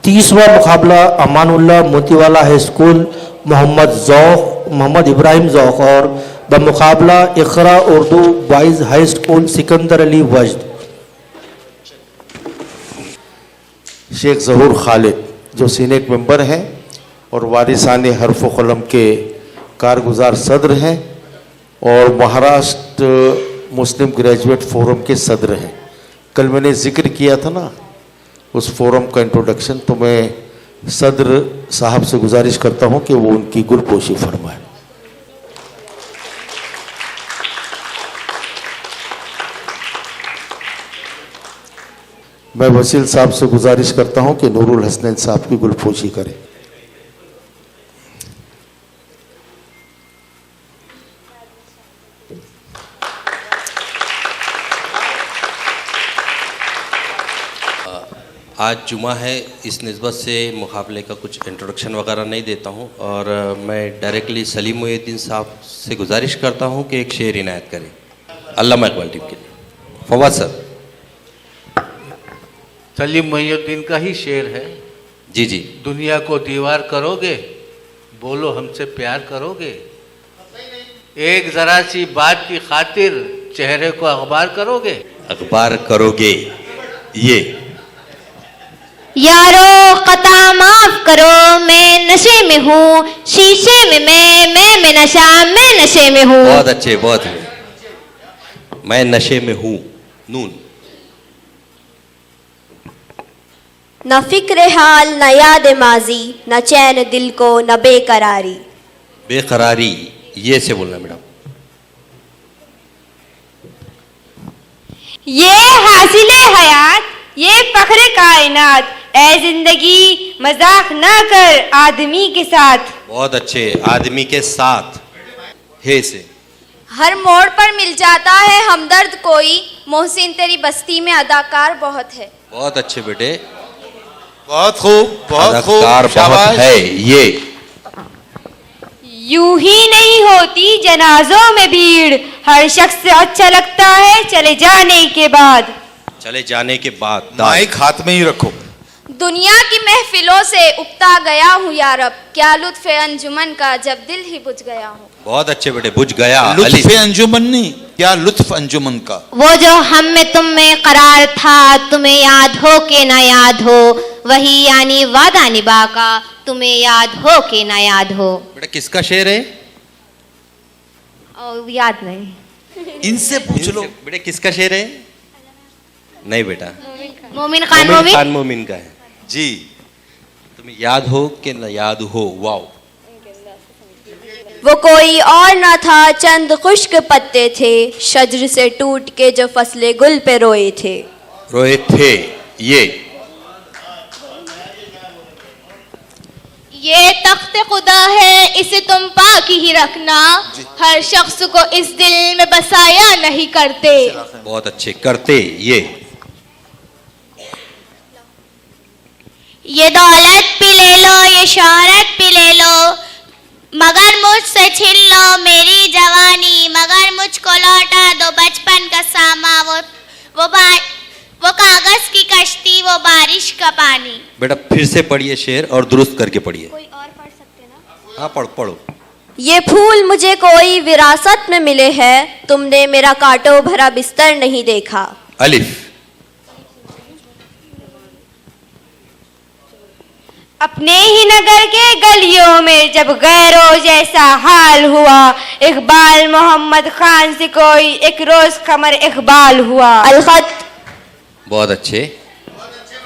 30वां मुकाबला Amanullah Motiwala high school Mohammad Ibrahim Zauq और द मुकाबला Iqra Urdu boys high school Sikandar Ali Wajad. Sheikh Zahoor Khalid जो सीनेट मेंबर हैं और वारिसाने हर्फ व कलम के कारगुजार सदर हैं और महाराष्ट्र मुस्लिम ग्रेजुएट फोरम के सदर हैं। कल मैंने जिक्र किया था ना उस फोरम का इंट्रोडक्शन, तो मैं सदर साहब से गुजारिश करता हूं कि वो उनकी गुलपोशी फरमाए। मैं वसील साहब से गुजारिश करता हूं कि नूरुल हसनैन साहब की गुलपोशी करें। आज जुमा है, इस निस्बत से मुकाबले का कुछ इंट्रोडक्शन वगैरह नहीं देता हूं और मैं डायरेक्टली सलीम मुहिउद्दीन साहब से गुजारिश करता हूं कि एक शेर इनायत करें अल्लामा इकबाल टीम के लिए। फवाद सर। सलीम मुहिउद्दीन का ही शेर है। जी जी। दुनिया को दीवार करोगे, बोलो हमसे प्यार करोगे, एक ज़रा सी बात की खातिर चेहरे को अखबार करोगे। अखबार करोगे ये यारो कता माफ करो, मैं नशे में हूँ, शीशे में मैं नशा, मैं नशे में हूँ। बहुत अच्छे, बहुत है। मैं नशे में हूँ। नून। न फिक्र हाल न याद माजी, न चैन दिल को न बेकरारी। बेकरारी ये से बोलना मैडम। ये हासिले हयात, ये फख्रे कायनात, ऐ जिंदगी मजाक ना कर आदमी के साथ। बहुत अच्छे। आदमी के साथ हे से। हर मोड़ पर मिल जाता है हमदर्द कोई, मोहसिन तेरी बस्ती में अदाकार बहुत है। बहुत अच्छे बेटे, बहुत खूब, बहुत खूब, अदाकार बहुत है ये। यूं ही नहीं होती जनाजों में भीड़, हर शख्स अच्छा लगता है चले जाने के बाद। चले जाने के बाद। माइक हाथ में ही रखो। दुनिया की महफिलों से उबता गया हूँ यारब, क्या लुत्फ अंजुमन का जब दिल ही बुझ गया हूँ। बहुत अच्छे बेटे, बुझ गया। लुत्फ अंजुमन नहीं, क्या लुत्फ अंजुमन का। वो जो हम में तुम में करार था, तुम्हें याद हो के ना याद हो, वही यानी वादा निभा का, तुम्हें याद हो के ना याद हो। बेटा किसका शेर है? याद नहीं। इनसे पूछ लो बेटे किसका शेर है? नहीं बेटा, मोमिन खान मोमिन का है जी। तुम्हें याद हो कि न याद हो। वाओ। वो कोई और न था, चंद खुश्क पत्ते थे, शजर से टूट के जो फसले गुल पे रोए थे। रोए थे ये तख्त खुदा है, इसे तुम पाक ही रखना, हर शख्स को इस दिल में बसाया नहीं करते। बहुत अच्छे। करते ये दौलत भी ले लो, ये शोहरत भी ले लो, मगर मुझसे छीन लो मेरी जवानी, मगर मुझको लौटा दो बचपन का सामा, वो कागज की कश्ती, वो बारिश का पानी। बेटा फिर से पढ़िए शेर और दुरुस्त करके पढ़िए। कोई और पढ़ सकते ना? हाँ पढ़ो। ये फूल मुझे कोई विरासत में मिले हैं, तुमने मेरा कांटों भरा बिस्तर नहीं देखा। अलिफ। अपने ही नगर के गलियों में जब गैरों जैसा हाल हुआ, इकबाल मोहम्मद खान से कोई एक रोज कमर इकबाल हुआ। अलखत। बहुत अच्छे,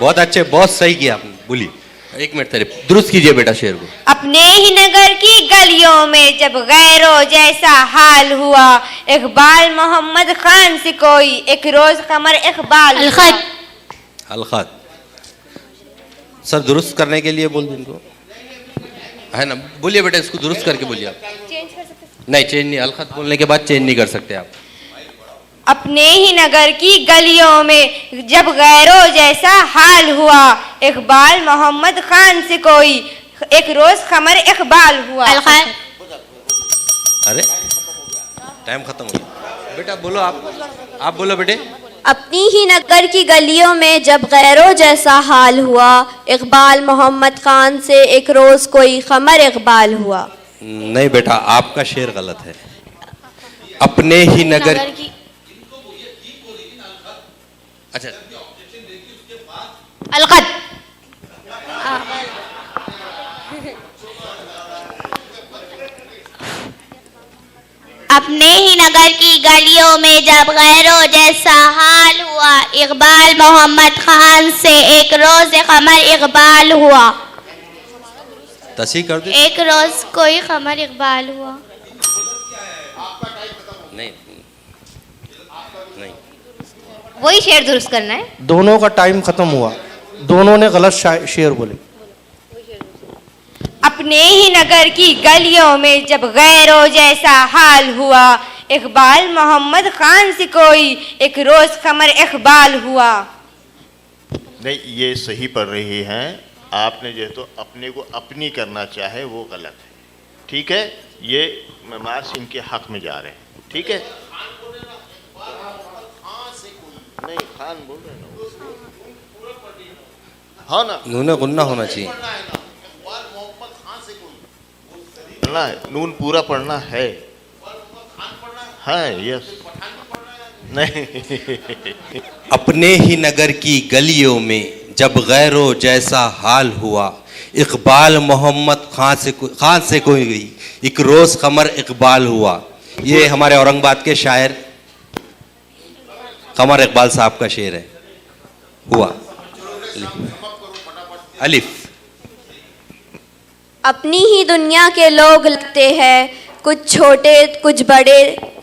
बहुत अच्छे, बहुत सही किया आपने। बोली एक मिनट तेरे, दुरुस्त कीजिए बेटा शेर को। अपने ही नगर की गलियों में जब गैरों जैसा हाल हुआ, इकबाल मोहम्मद खान से कोई एक रोज कमर इकबाल। अलखत। अलखत। सर दुरुस्त करने के लिए बोल दो इनको, है ना? बोलिए बेटा, इसको दुरुस्त करके बोलिए आप। नहीं चेंज नहीं, अलखत बोलने के बाद चेंज नहीं कर सकते आप। अपने ही नगर की गलियों में जब गैरों जैसा हाल हुआ, इकबाल मोहम्मद खान से कोई एक रोज कमर इकबाल हुआ। अरे टाइम खत्म हो गया बेटा, बोलो आप बोलो बेटे। अपनी ही नगर की गलियों में जब गैरों जैसा हाल हुआ, इकबाल मोहम्मद खान से एक रोज कोई खमर इकबाल हुआ। नहीं बेटा, आपका शेर गलत है। अपने ही नगर की अच्छा, अलकत। अपने ही नगर की गलियों में जब गैरों जैसा हाल हुआ, इकबाल मोहम्मद खान से एक रोज कमर इकबाल हुआ। तसी कर दे। एक रोज कोई कमर इकबाल हुआ। नहीं नहीं, वही शेर दुरुस्त करना है। दोनों का टाइम खत्म हुआ, दोनों ने गलत शेर बोले। अपने ही नगर की गलियों में जब गैरों जैसा हाल हुआ, इकबाल मोहम्मद खान से कोई एक रोज खमर इकबाल हुआ। नहीं, ये सही पढ़ रही हैं। आपने जो तो अपने को अपनी करना चाहे वो गलत है, ठीक है। ये मार्क्स इनके हक में जा रहे हैं, ठीक है। नहीं, खान बोल रहे ना, हाँ ना, नून गुन्ना होना चाहिए। पढ़ना है, नून पूरा पढ़ना है। हाँ, यस। नहीं अपने ही नगर की गलियों में जब गैरों जैसा हाल हुआ, इकबाल मोहम्मद खान से कोई एक रोज कमर इकबाल हुआ। ये हमारे औरंगाबाद के शायर कमर इकबाल साहब का शेर है। हुआ अलिफ। अपनी ही दुनिया के लोग लगते हैं, कुछ छोटे कुछ बड़े,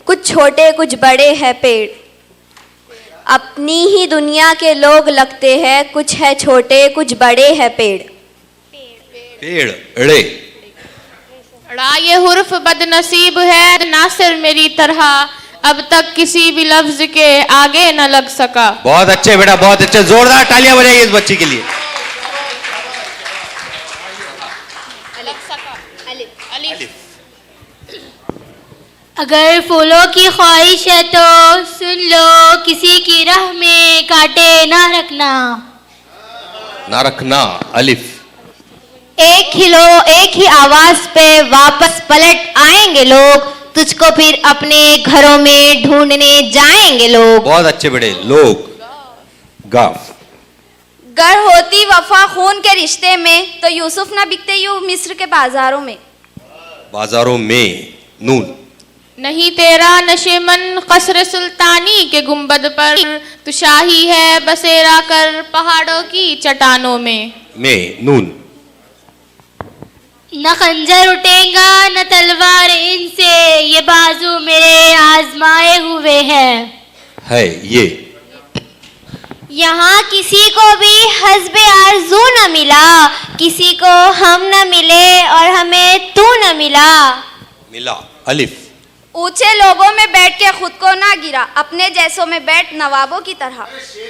कुछ छोटे कुछ बड़े हैं पेड़। अपनी ही दुनिया के लोग लगते हैं, कुछ है छोटे कुछ बड़े हैं पेड़। पेड़ अड़े। अड़ा ये हुर्फ बदनसीब है नासिर मेरी तरह, अब तक किसी भी लफ्ज के आगे न लग सका। बहुत अच्छे बेटा, बहुत अच्छे, जोरदार तालियां बजाइए इस बच्ची के लिए। अगर फूलों की ख्वाहिश है तो सुन लो, किसी की राह में कांटे ना रखना। ना रखना अलिफ। एक ही आवाज पे वापस पलट आएंगे लोग, तुझको फिर अपने घरों में ढूंढने जाएंगे लोग। बहुत अच्छे बेटे, लोग गाफ। गर होती वफा खून के रिश्ते में, तो यूसुफ ना बिकते यूं मिस्र के बाजारों में। बाजारों में नून। नहीं तेरा नशेमन कसर सुल्तानी के गुंबद पर, तू शाही है बसेरा कर पहाड़ों की चट्टानों में। नून। न खंजर उठेगा न तलवार इनसे, ये बाजू मेरे आजमाए हुए हैं। है ये। यहाँ किसी को भी हस्बे आरज़ू न मिला, किसी को हम न मिले और हमें तू न मिला। मिला अलिफ। ऊंचे लोगों में बैठ के खुद को ना गिरा, अपने जैसों में बैठ नवाबों की तरह।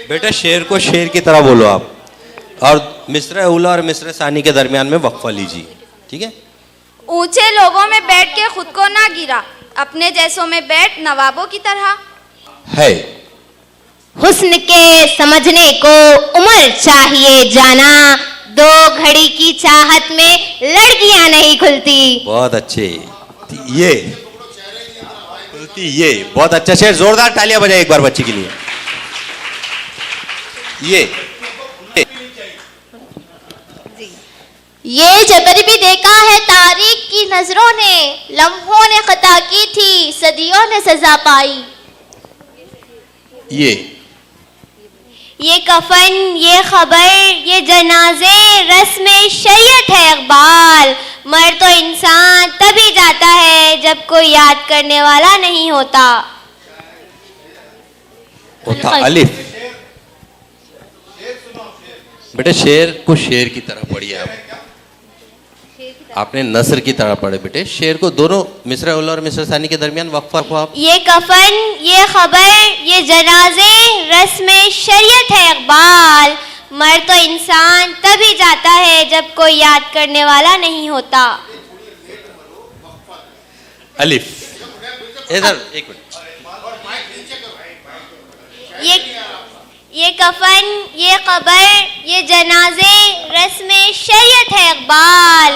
बेटा शेर को शेर की तरह बोलो आप, और मिस्र उला और मिस्र सानी के दरमियान में वक्फा लीजिए, ठीक है। ऊंचे लोगों में बैठ के खुद को ना गिरा, अपने जैसों में बैठ नवाबों की तरह। है हुस्न के समझने को उम्र चाहिए जाना, दो घड़ी की चाहत में लड़कियां नहीं खुलती। बहुत अच्छे। ये बहुत अच्छा शेर, जोरदार तालियां बजाए एक बार बच्ची के लिए। ये जबर भी देखा है तारीख की नजरों ने, लम्हों ने खता की थी सदियों ने सजा पाई। ये कफन, ये खबर, ये जनाजे रस्म शरीयत है इकबाल। मर तो इंसान तभी जाता है जब कोई याद करने वाला नहीं होता। अलिफ। बेटे शेर को शेर की तरह पढ़िए आप। आपने नसर की तरह पढ़े बेटे। शेर को दोनों मिस्र उल और मिस्र सानी के दरमियान वक्फा को आप। ये कफन, ये खबर, ये जनाजे रस्म शरीयत है इकबाल। मर तो इंसान तभी जाता है जब कोई याद करने वाला नहीं होता। अलिफ। इधर एक मिनट। ये कफन, ये कब्र, ये जनाजे रस्म शरीयत है इकबाल।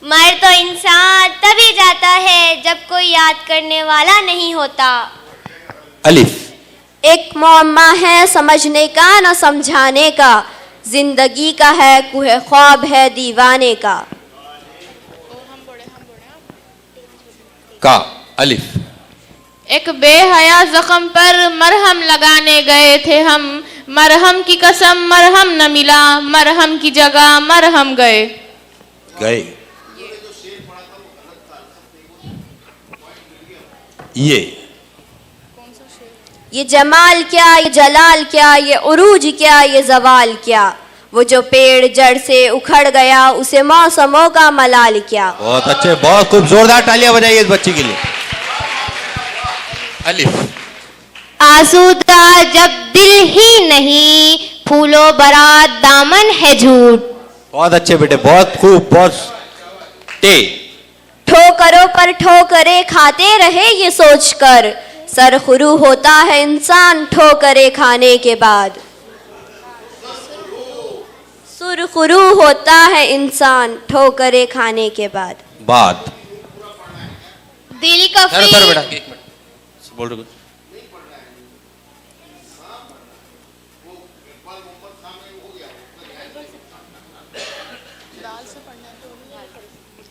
मर तो इंसान तभी जाता है जब कोई याद करने वाला नहीं होता। अलिफ। एक मुअम्मा है समझने का न समझाने का, जिंदगी का है कुहे ख्वाब है दीवाने का। का अलिफ। एक बेहया जख्म पर मरहम लगाने गए थे हम, मरहम की कसम मरहम न मिला, मरहम की जगह मरहम गए। गए। ये जमाल क्या, ये जलाल क्या, ये उरूज क्या, ये जवाल क्या, वो जो पेड़ जड़ से उखड़ गया उसे मौसमों का मलाल क्या। बहुत अच्छे, बहुत खूब, जोरदार तालियां बजाइए इस बच्ची के लिए। अलिफ। आसूदा जब दिल ही नहीं, फूलो बरात दामन है झूठ। बहुत अच्छे बेटे, बहुत खूब, बहुत टे। ठोकरों पर ठोकरे खाते रहे ये सोचकर, सरखुरू होता है इंसान ठोकरे खाने के बाद। सुरखुरू होता है इंसान ठोकरे खाने के बाद। बात। दिल कफी। बेटा एक मिनट बोल रहे हो?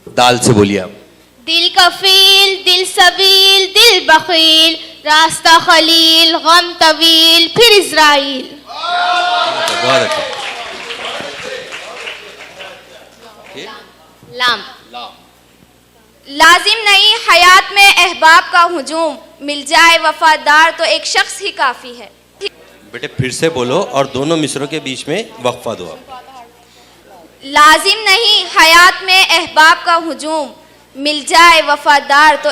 दाल से बोलिए आप। दिल कफील, दिल सबील, दिल बखील, रास्ता खलील, गम तवील, फिर इज़राइल। बहुत अच्छा। लाम। लाजिम नहीं हयात में अहबाब का हुजूम, मिल जाए वफादार तो एक शख्स ही काफी है। बेटे फिर से बोलो और दोनों मिसरों के बीच में वक्फा दो आप। लाजिम नहीं हयात में अहबाब का हुजूम, मिल जाए वफादार तो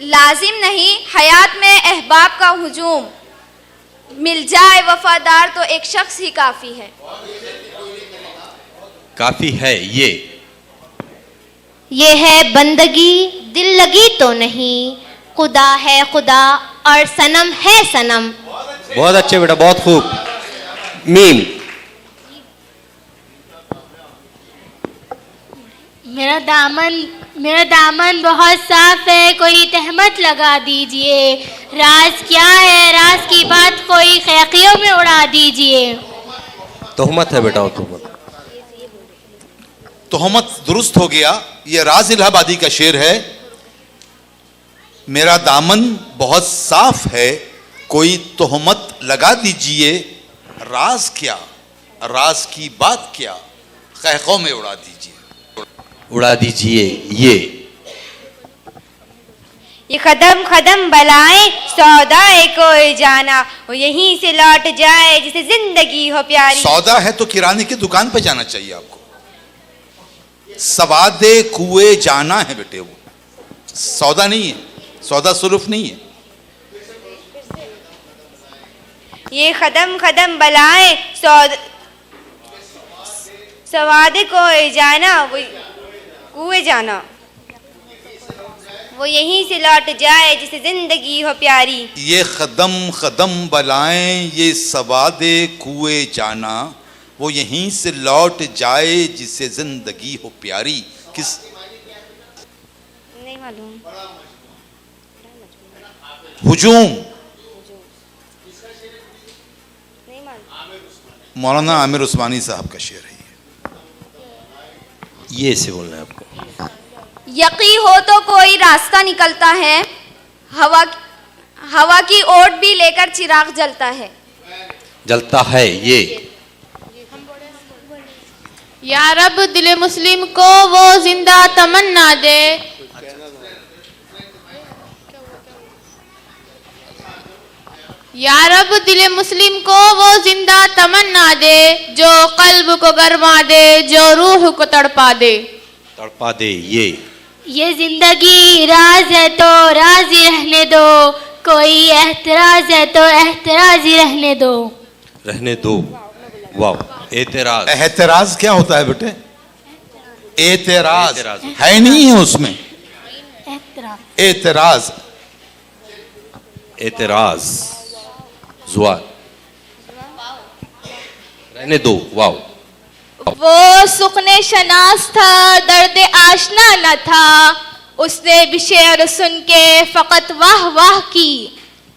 लाजिम नहीं हयात में अहबाब का हुजूम, मिल जाए वफादार तो एक शख्स ही काफी है। काफी है ये है बंदगी, दिल लगी तो नहीं, खुदा है खुदा और सनम है सनम। बहुत अच्छे बेटा, बहुत खूब। मीम। मेरा दामन बहुत साफ है, कोई तहमत लगा दीजिए। राज क्या है, राज की बात कोई खैकियों में उड़ा दीजिए। तोहमत है बेटा, तोहमत। तोहमत दुरुस्त हो गया। ये राज इलाहाबादी का शेर है। मेरा दामन बहुत साफ है, कोई तोहमत लगा दीजिए। राज क्या, राज की बात क्या, खैखों में उड़ा दीजिए। उड़ा दीजिए ये कदम कदम बलाएं सौदाए कोई जाना, वो यहीं से लौट जाए जिसे जिंदगी हो प्यारी। सौदा है तो किराने की दुकान पे जाना चाहिए आपको। सवादे कुए जाना है बेटे, वो सौदा नहीं है, सौदा सुरुफ नहीं है। ये कदम कदम बलाएं सवादे कोई जाना, वो कुए जाना, वो यहीं से लौट जाए जिसे जिंदगी हो प्यारी। ये कदम कदम बलाएं ये सवादे कुए जाना, वो यहीं से लौट जाए जिसे जिंदगी हो प्यारी। किस नहीं मालूम। हुजूम मौलाना आमिर उस्मानी साहब का शेर है ये से बोलना है आपको। यकी हो तो कोई रास्ता निकलता है, हवा की ओट भी लेकर चिराग जलता है। जलता है ये। या रब दिल मुस्लिम को वो जिंदा तमन्ना दे, या रब दिल मुस्लिम को वो जिंदा तमन्ना दे, जो कल्ब को गरमा दे, जो रूह को तड़पा दे। तड़पा दे ये जिंदगी राज है तो राजी रहने दो, कोई एहतराज है तो एहतराजी रहने दो। रहने दो। वाह, एतराज। एहतराज क्या होता है बेटे? एतराज एतराज। है, नहीं है उसमें एतराज। एतराज जुआर रहने दो। वाव वो सुखने शनास था, दर्द आशना न था, उसने भी शेर सुन के फकत वाह वाह की।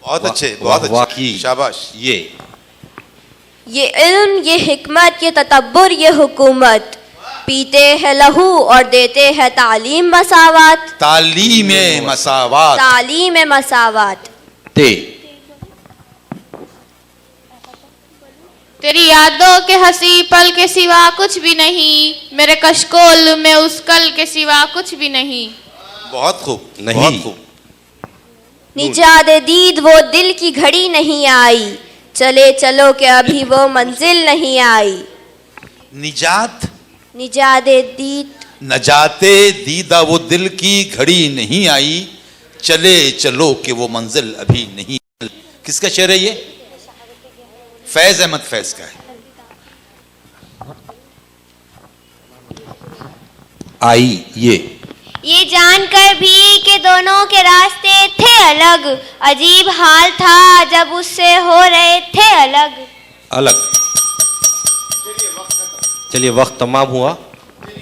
बहुत वाह, अच्छे, वाह, बहुत वाह अच्छे, की। शाबाश। ये इल्म, ये हिकमत, ये ततब्बुर, ये हुकूमत, पीते हैं लहू और देते हैं तालीम मसावत। तालीम मसावात। तालीम मसावत। ते तेरी यादों के हंसी पल के सिवा कुछ भी नहीं, मेरे कशकोल में उस कल के सिवा कुछ भी नहीं। बहुत खूब, नहीं। बहुत खूब। निजाद दीद वो दिल की घड़ी नहीं आई, चले चलो के अभी वो मंजिल नहीं आई। निजात, निजाद दीद, नजाते दीदा वो दिल की घड़ी नहीं आई, चले चलो कि वो मंजिल अभी नहीं। किसका शेर है ये? फैज अहमद फैज का है। आई ये जानकर भी कि दोनों के रास्ते थे अलग, अजीब हाल था जब उससे हो रहे थे अलग। अलग। चलिए वक्त तमाम हुआ।